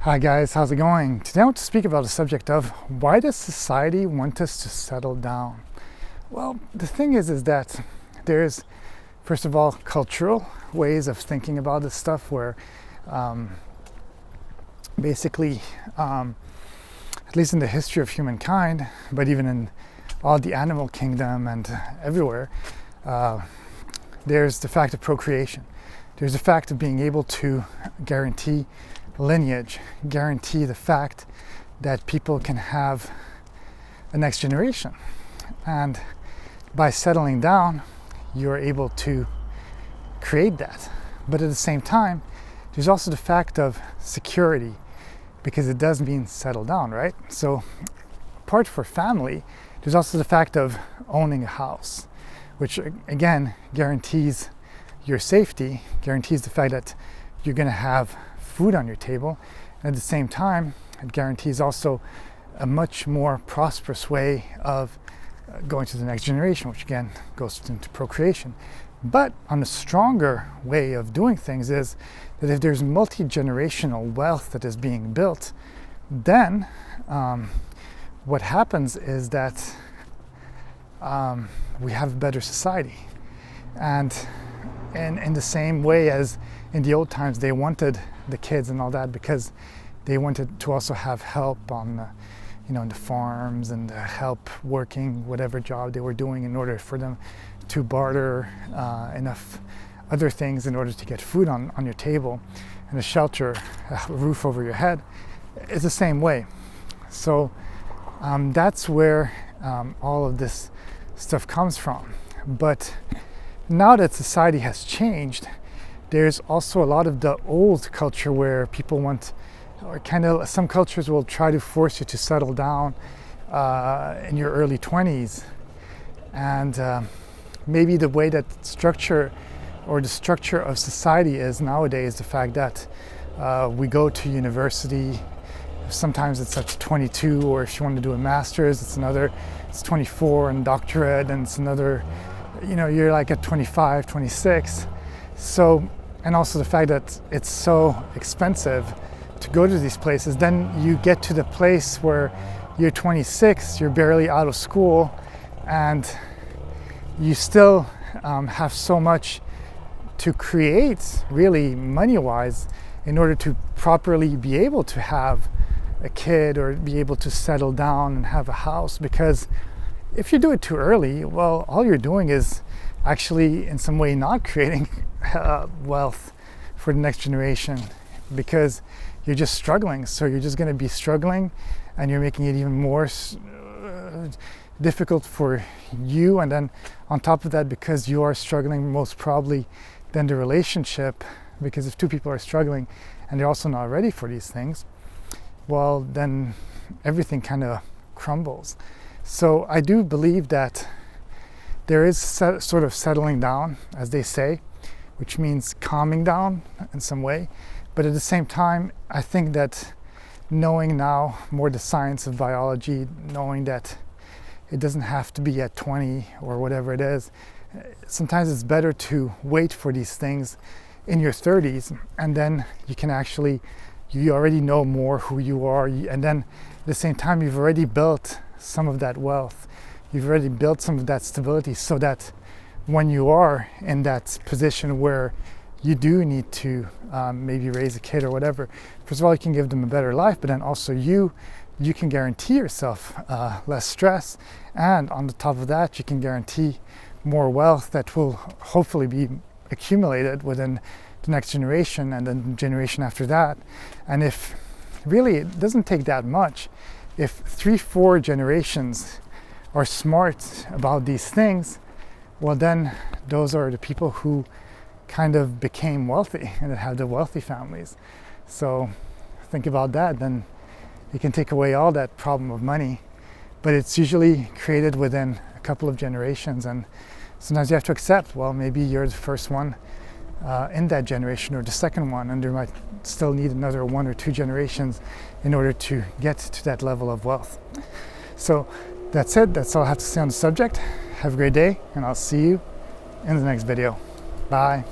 Hi guys, how's it going? Today I want to speak about the subject of why does society want us to settle down? Well, the thing is that there's, first of all, cultural ways of thinking about this stuff where basically, at least in the history of humankind, but even in all the animal kingdom and everywhere, there's the fact of procreation. There's the fact of being able to guarantee lineage, guarantee the fact that people can have a next generation. And by settling down, you're able to create that. But at the same time, there's also the fact of security, because it does mean settle down, right? So apart from family, there's also the fact of owning a house, which again guarantees your safety, guarantees the fact that you're going to have food on your table, and at the same time it guarantees also a much more prosperous way of going to the next generation, which again goes into procreation. But on a stronger way of doing things is that if there's multi-generational wealth that is being built, then what happens is that we have a better society. And in the same way as in the old times they wanted the kids and all that because they wanted to also have help on in the farms and help working whatever job they were doing in order for them to barter enough other things in order to get food on your table and a shelter, a roof over your head. It's the same way. So that's where all of this stuff comes from. But now that society has changed, there's also a lot of the old culture where people want, or kind of some cultures will try to force you to settle down in your early 20s. And maybe the way that structure or the structure of society is nowadays, the fact that we go to university, sometimes it's at 22, or if you want to do a master's, it's 24, and doctorate, and it's another, you're like at 25, 26. So, and also the fact that it's so expensive to go to these places, then you get to the place where you're 26, you're barely out of school, and you still have so much to create, really money-wise, in order to properly be able to have a kid or be able to settle down and have a house. Because if you do it too early, well, all you're doing is actually in some way not creating wealth for the next generation, because you're just struggling. So you're just going to be struggling, and you're making it even more difficult for you. And then on top of that, because you are struggling, most probably then the relationship, because if two people are struggling and they're also not ready for these things, well, then everything kind of crumbles. So I do believe that there is sort of settling down, as they say, which means calming down in some way. But at the same time, I think that knowing now more the science of biology, knowing that it doesn't have to be at 20 or whatever it is, sometimes it's better to wait for these things in your 30s, and then you already know more who you are, and then at the same time you've already built some of that wealth, you've already built some of that stability, so that when you are in that position where you do need to maybe raise a kid or whatever, first of all you can give them a better life, but then also you can guarantee yourself less stress, and on the top of that you can guarantee more wealth that will hopefully be accumulated within the next generation and then the generation after that. And if really it doesn't take that much, if 3-4 generations are smart about these things, well then those are the people who kind of became wealthy and that have the wealthy families. So think about that, then you can take away all that problem of money. But it's usually created within a couple of generations, and sometimes you have to accept, well, maybe you're the first one in that generation or the second one, and there might still need another 1 or 2 generations in order to get to that level of wealth. So that's it. That's all I have to say on the subject. Have a great day, and I'll see you in the next video. Bye.